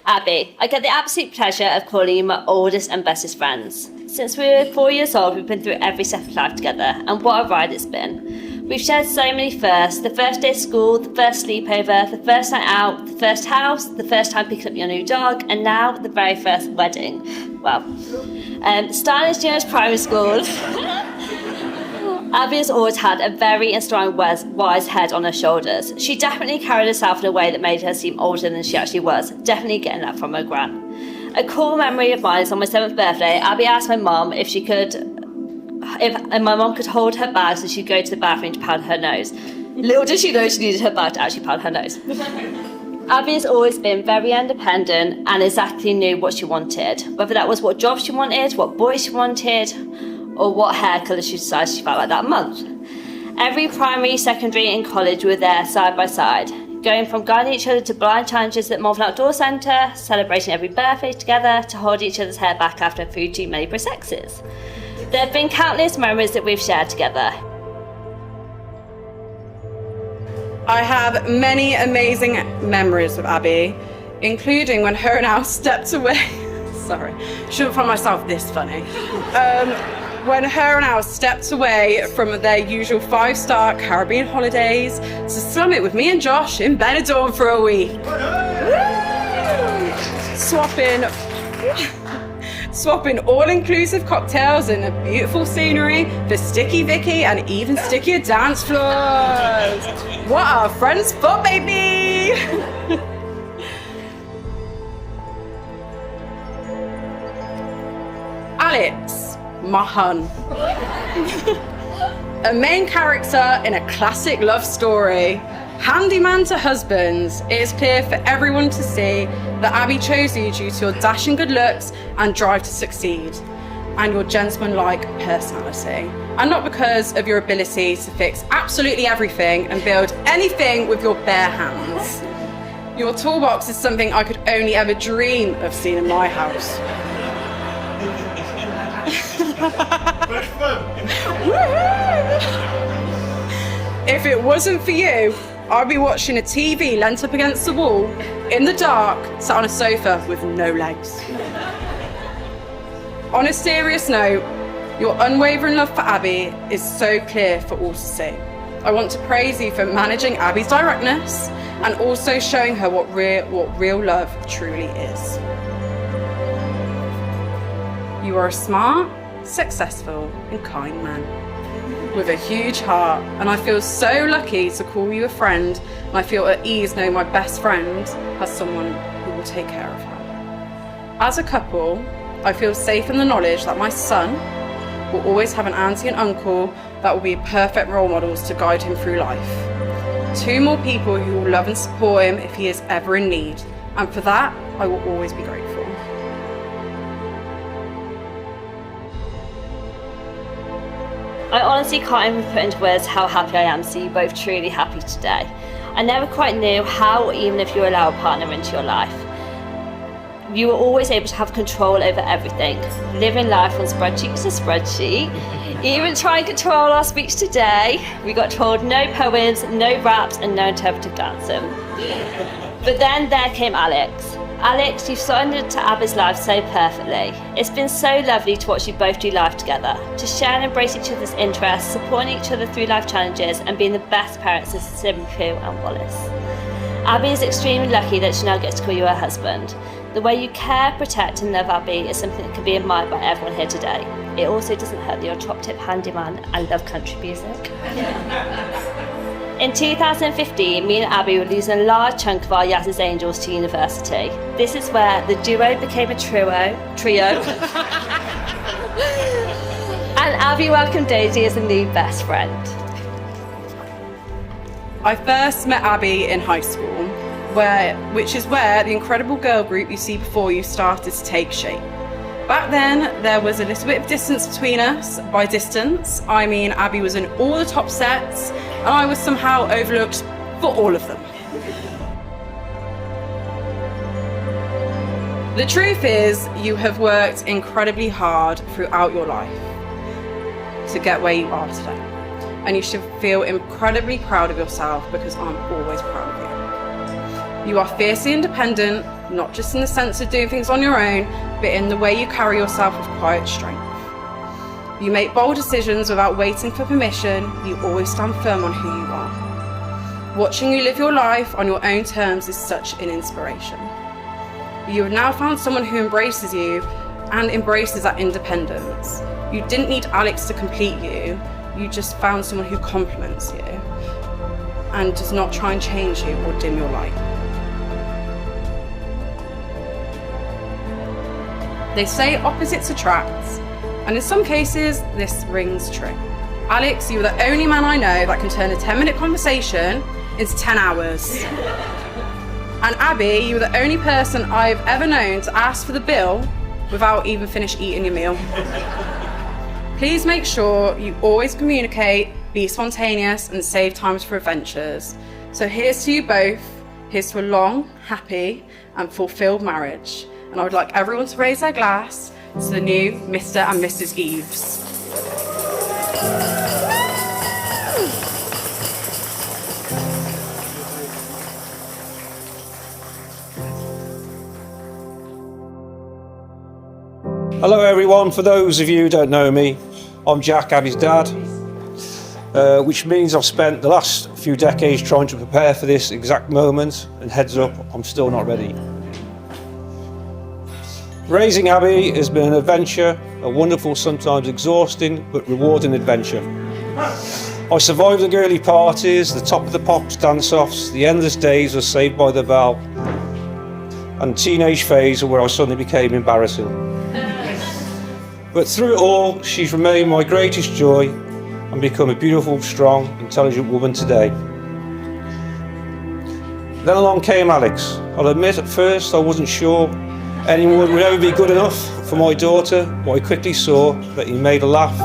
Abby, I get the absolute pleasure of calling you my oldest and bestest friends. Since we were 4 years old, we've been through every step of life together, and what a ride it's been. We've shared so many firsts: the first day of school, the first sleepover, the first night out, the first house, the first time picking up your new dog, and now the very first wedding. Well, starting as junior primary school, Abby has always had a very strong, wise head on her shoulders. She definitely carried herself in a way that made her seem older than she actually was, definitely getting that from her gran. A cool memory of mine is on my 7th birthday, Abby asked my mum if my mum could hold her bag so she'd go to the bathroom to powder her nose. Little did she know she needed her bag to actually powder her nose. Abby has always been very independent and exactly knew what she wanted, whether that was what job she wanted, what boy she wanted, or what hair colour she decided she felt like that month. Every primary, secondary and college we were there side by side, going from guiding each other to blind challenges at Malvern Outdoor Centre, celebrating every birthday together, to holding each other's hair back after a few too many prosexes. There have been countless memories that we've shared together. I have many amazing memories with Abby, including when her and Al stepped away. Sorry, shouldn't find myself this funny. When her and Al stepped away from their usual 5-star Caribbean holidays to slum it with me and Josh in Benidorm for a week. Swapping all-inclusive cocktails and beautiful scenery for Sticky Vicky and even stickier dance floors. What are friends for, baby? Alex, my hun. A main character in a classic love story. Handyman to husbands, it is clear for everyone to see that Abby chose you due to your dashing good looks and drive to succeed, and your gentleman-like personality, and not because of your ability to fix absolutely everything and build anything with your bare hands. Your toolbox is something I could only ever dream of seeing in my house. If it wasn't for you, I'd be watching a TV leant up against the wall, in the dark, sat on a sofa with no legs. On a serious note, your unwavering love for Abby is so clear for all to see. I want to praise you for managing Abby's directness and also showing her what real love truly is. You are a smart, successful and kind man with a huge heart, and I feel so lucky to call you a friend, and I feel at ease knowing my best friend has someone who will take care of her. As a couple, I feel safe in the knowledge that my son will always have an auntie and uncle that will be perfect role models to guide him through life. 2 more people who will love and support him if he is ever in need, and for that, I will always be grateful. I honestly can't even put into words how happy I am to see you both truly happy today. I never quite knew how, even if you allow a partner into your life, you were always able to have control over everything, living life from spreadsheet to spreadsheet, even try and control our speech today. We got told no poems, no raps and no interpretive dancing. But then there came Alex. Alex, you've signed into Abby's life so perfectly. It's been so lovely to watch you both do life together, to share and embrace each other's interests, supporting each other through life challenges and being the best parents to Simcoe and Wallace. Abby is extremely lucky that she now gets to call you her husband. The way you care, protect and love Abby is something that can be admired by everyone here today. It also doesn't hurt that you're a top-tip handyman and love country music. In 2015, me and Abby were losing a large chunk of our Yaz's Angels to university. This is where the duo became a trio. And Abby welcomed Daisy as a new best friend. I first met Abby in high school, which is where the incredible girl group you see before you started to take shape. Back then, there was a little bit of distance between us. By distance, I mean Abby was in all the top sets, and I was somehow overlooked for all of them. The truth is, you have worked incredibly hard throughout your life to get where you are today. And you should feel incredibly proud of yourself, because I'm always proud of you. You are fiercely independent, not just in the sense of doing things on your own, but in the way you carry yourself with quiet strength. You make bold decisions without waiting for permission. You always stand firm on who you are. Watching you live your life on your own terms is such an inspiration. You have now found someone who embraces you and embraces that independence. You didn't need Alex to complete you. You just found someone who complements you and does not try and change you or dim your light. They say opposites attract, and in some cases, this rings true. Alex, you are the only man I know that can turn a 10-minute conversation into 10 hours. And Abby, you are the only person I've ever known to ask for the bill without even finished eating your meal. Please make sure you always communicate, be spontaneous, and save times for adventures. So here's to you both. Here's to a long, happy, and fulfilled marriage. And I would like everyone to raise their glass to the new Mr. and Mrs. Eves. Hello everyone, for those of you who don't know me, I'm Jack, Abby's dad, which means I've spent the last few decades trying to prepare for this exact moment, and heads up, I'm still not ready. Raising Abby has been an adventure, a wonderful, sometimes exhausting, but rewarding adventure. I survived the girly parties, the top of the pops dance-offs, the endless days of Saved by the Bell, and teenage phase where I suddenly became embarrassing. But through it all, she's remained my greatest joy and become a beautiful, strong, intelligent woman today. Then along came Alex. I'll admit at first I wasn't sure anyone would ever be good enough for my daughter, but I quickly saw that he made her laugh,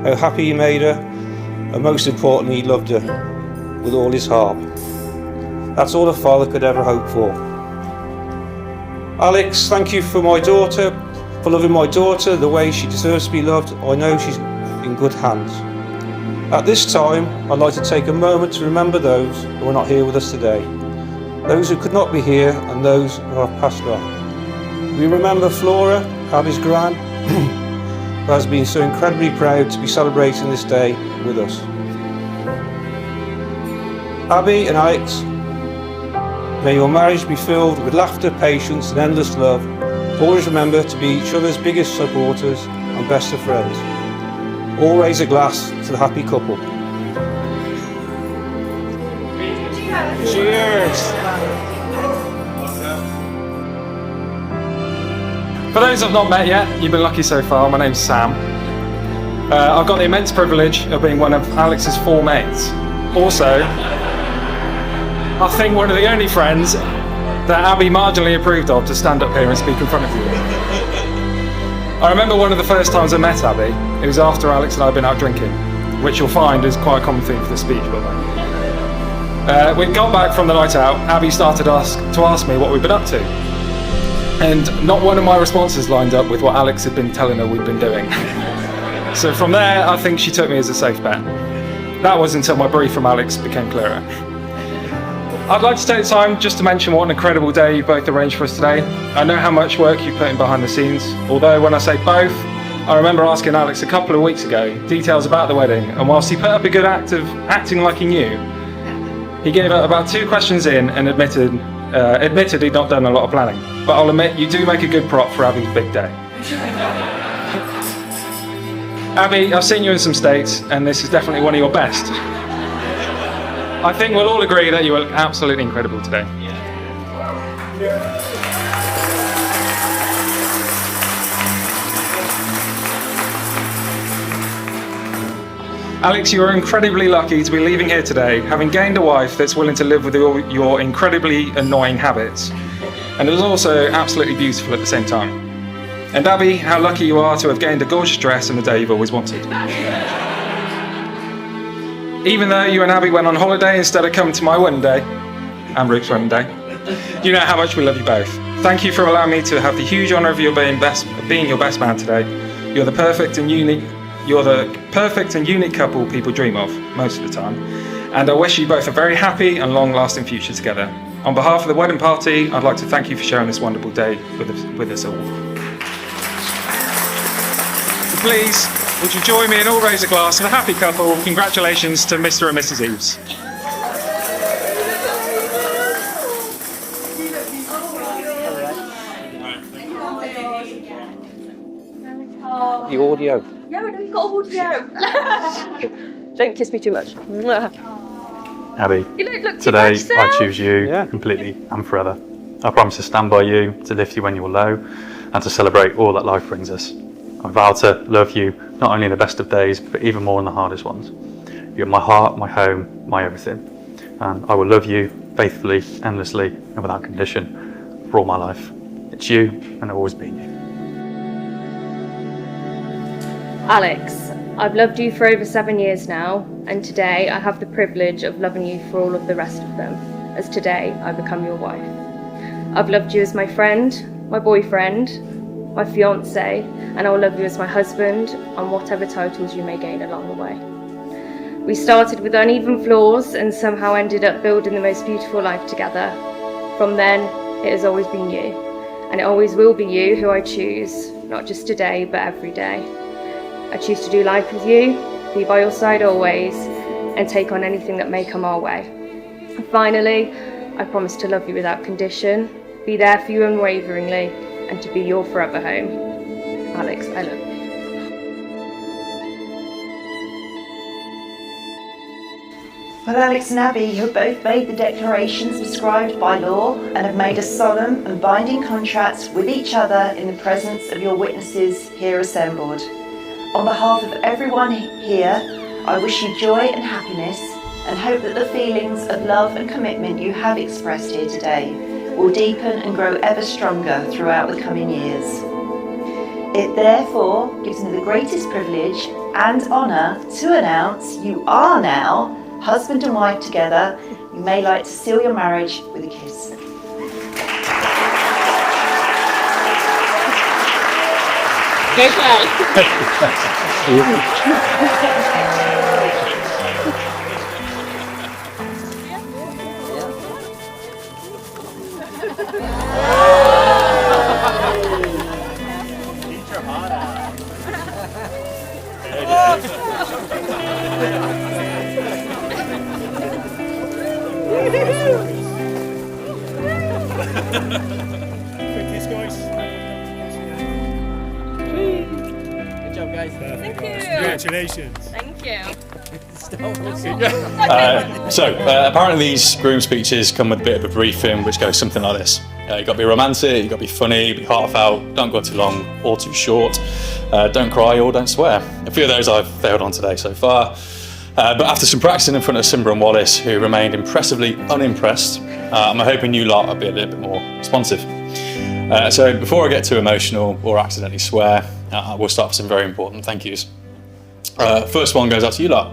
how happy he made her, and most importantly, he loved her with all his heart. That's all a father could ever hope for. Alex, thank you for my daughter, for loving my daughter the way she deserves to be loved. I know she's in good hands. At this time, I'd like to take a moment to remember those who are not here with us today, those who could not be here and those who have passed on. We remember Flora, Abby's gran, who has been so incredibly proud to be celebrating this day with us. Abby and Alex, may your marriage be filled with laughter, patience and endless love. Always remember to be each other's biggest supporters and best of friends. All raise a glass to the happy couple. Cheers! For those I've not met yet, you've been lucky so far. My name's Sam. I've got the immense privilege of being one of Alex's 4 mates. Also, I think one of the only friends that Abby marginally approved of to stand up here and speak in front of you. I remember one of the first times I met Abby. It was after Alex and I had been out drinking, which you'll find is quite a common theme for the speech, by the way. We got back from the night out. Abby started to ask me what we'd been up to. And not one of my responses lined up with what Alex had been telling her we'd been doing. So from there, I think she took me as a safe bet. That was until my brief from Alex became clearer. I'd like to take the time just to mention what an incredible day you both arranged for us today. I know how much work you put in behind the scenes, although when I say both, I remember asking Alex a couple of weeks ago details about the wedding, and whilst he put up a good act of acting like he knew, he gave it about 2 questions in and admitted he'd not done a lot of planning. But I'll admit, you do make a good prop for Abby's big day. Abby, I've seen you in some states, and this is definitely one of your best. I think we'll all agree that you were absolutely incredible today. Alex, you are incredibly lucky to be leaving here today, having gained a wife that's willing to live with your incredibly annoying habits. And it was also absolutely beautiful at the same time. And Abby, how lucky you are to have gained a gorgeous dress and the day you've always wanted. Even though you and Abby went on holiday instead of coming to my wedding day, and Ruth's wedding day, you know how much we love you both. Thank you for allowing me to have the huge honour of being your best man today. You're the perfect and unique couple people dream of most of the time. And I wish you both a very happy and long-lasting future together. On behalf of the wedding party, I'd like to thank you for sharing this wonderful day with us all. So please, would you join me and all raise a glass for the happy couple? Congratulations to Mr. and Mrs. Eves. The audio. No, you've got audio. Don't kiss me too much. Abby, You don't look too today much, Sam. I choose you Yeah. completely and forever. I promise to stand by you, to lift you when you're low, and to celebrate all that life brings us. I vow to love you not only in the best of days, but even more in the hardest ones. You're my heart, my home, my everything. And I will love you faithfully, endlessly, and without condition for all my life. It's you, and I've always been you. Alex, I've loved you for over 7 years now, and today I have the privilege of loving you for all of the rest of them, as today I become your wife. I've loved you as my friend, my boyfriend, my fiance, and I will love you as my husband on whatever titles you may gain along the way. We started with uneven floors and somehow ended up building the most beautiful life together. From then, it has always been you, and it always will be you who I choose, not just today, but every day. I choose to do life with you, be by your side always, and take on anything that may come our way. And finally, I promise to love you without condition, be there for you unwaveringly, and to be your forever home. Alex, I love you. Well, Alex and Abby, you have both made the declarations prescribed by law and have made a solemn and binding contract with each other in the presence of your witnesses here assembled. On behalf of everyone here, I wish you joy and happiness and hope that the feelings of love and commitment you have expressed here today will deepen and grow ever stronger throughout the coming years. It therefore gives me the greatest privilege and honour to announce you are now husband and wife together. You may like to seal your marriage with a kiss. Congratulations. Thank you. Apparently these groom speeches come with a bit of a briefing which goes something like this. You've got to be romantic, you've got to be funny, be heartfelt, don't go too long or too short, don't cry or don't swear. A few of those I've failed on today so far. But after some practicing in front of Simba and Wallace, who remained impressively unimpressed, I'm hoping you lot will be a little bit more responsive. So before I get too emotional or accidentally swear, we'll start with some very important thank yous. First one goes out to you lot.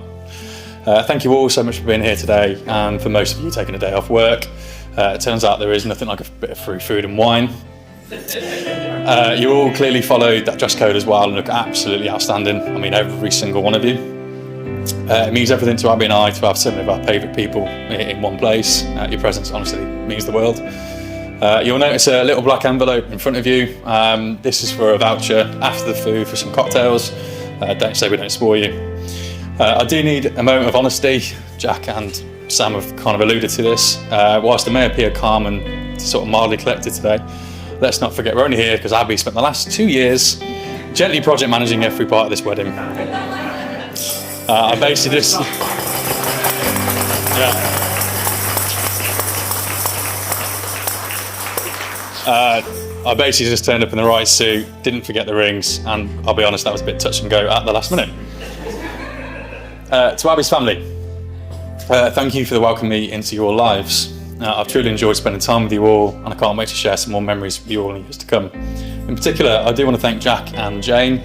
Thank you all so much for being here today, and for most of you taking a day off work. It turns out there is nothing like a bit of free food and wine. You all clearly followed that dress code as well and look absolutely outstanding. I mean, every single one of you. It means everything to Abby and I to have so many of our favourite people in one place. Your presence honestly means the world. You'll notice a little black envelope in front of you. This is for a voucher after the food for some cocktails. Don't say we don't spoil you. I do need a moment of honesty. Jack and Sam have kind of alluded to this. Whilst I may appear calm and sort of mildly collected today, let's not forget we're only here because Abby spent the last 2 years gently project managing every part of this wedding. I basically just... I basically just turned up in the right suit, didn't forget the rings, and I'll be honest, that was a bit touch and go at the last minute. To Abby's family, thank you for welcoming me into your lives. I've truly enjoyed spending time with you all, and I can't wait to share some more memories with you all in the years to come. In particular, I do want to thank Jack and Jane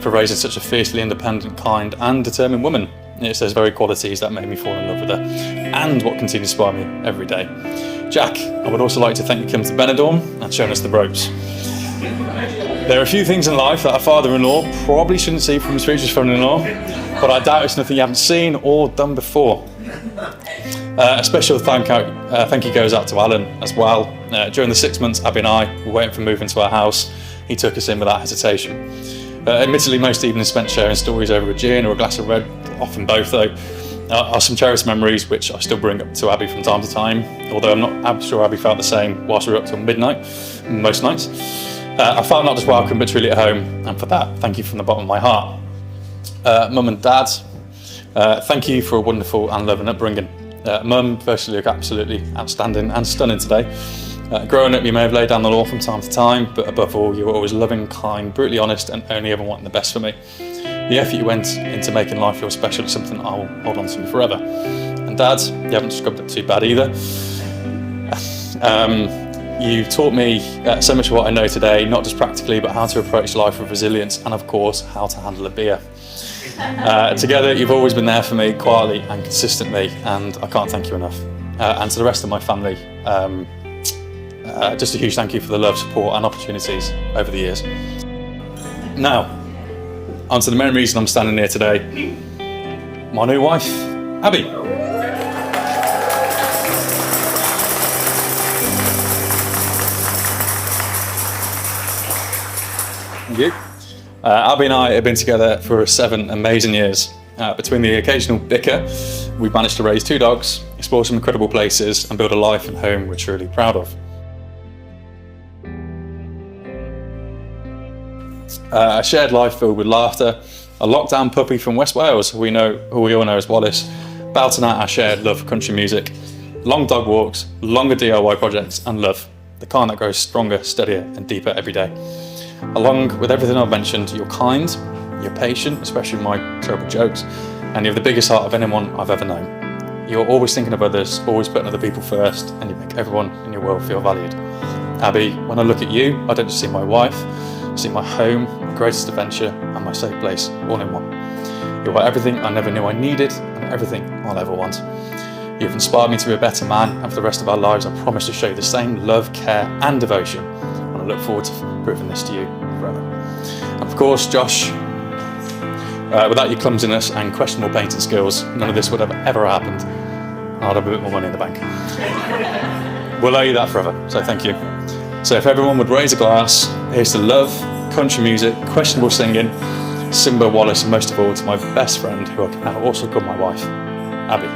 for raising such a fiercely independent, kind and determined woman. It's those very qualities that made me fall in love with her, and what continue to inspire me every day. Jack, I would also like to thank you for coming to Benidorm and showing us the ropes. There are a few things in life that a father-in-law probably shouldn't see from his future son-in-law, but I doubt it's nothing you haven't seen or done before. A special thank you goes out to Alan as well. During the 6 months Abby and I were waiting for moving to our house, he took us in without hesitation. Admittedly, most evenings spent sharing stories over a gin or a glass of red, often both though, are some cherished memories which I still bring up to Abby from time to time, although I'm not sure Abby felt the same whilst we were up till midnight, most nights. I felt not just welcome but truly at home, and for that, thank you from the bottom of my heart. Mum and Dad, thank you for a wonderful and loving upbringing. Mum, firstly, look absolutely outstanding and stunning today. Growing up, you may have laid down the law from time to time, but above all, you were always loving, kind, brutally honest, and only ever wanting the best for me. The effort you went into making life feel special is something I'll hold on to forever. And Dad, you haven't scrubbed it too bad either. You taught me so much of what I know today, not just practically, but how to approach life with resilience, and of course, how to handle a beer. Together, you've always been there for me, quietly and consistently, and I can't thank you enough. And to the rest of my family, just a huge thank you for the love, support and opportunities over the years. Now, onto the main reason I'm standing here today. My new wife, Abby. Thank you. Abby and I have been together for 7 amazing years. Between the occasional bicker, we've managed to raise 2 dogs, explore some incredible places and build a life and home we're truly proud of. A shared life filled with laughter, a lockdown puppy from West Wales who we all know as Wallace, belting out our shared love for country music, long dog walks, longer DIY projects and love, the kind that grows stronger, steadier and deeper every day. Along with everything I've mentioned, you're kind, you're patient, especially with my terrible jokes, and you have the biggest heart of anyone I've ever known. You're always thinking of others, always putting other people first, and you make everyone in your world feel valued. Abby, when I look at you, I don't just see my wife, I see my home, my greatest adventure, and my safe place, all in one. You are everything I never knew I needed, and everything I'll ever want. You've inspired me to be a better man, and for the rest of our lives, I promise to show you the same love, care, and devotion. And I look forward to proving this to you forever. And of course, Josh, without your clumsiness and questionable painting skills, none of this would have ever happened. I'd have a bit more money in the bank. We'll owe you that forever, so thank you. So if everyone would raise a glass, here's to love, country music, questionable singing, Simba, Wallace, and most of all to my best friend, who I can now also call my wife, Abby.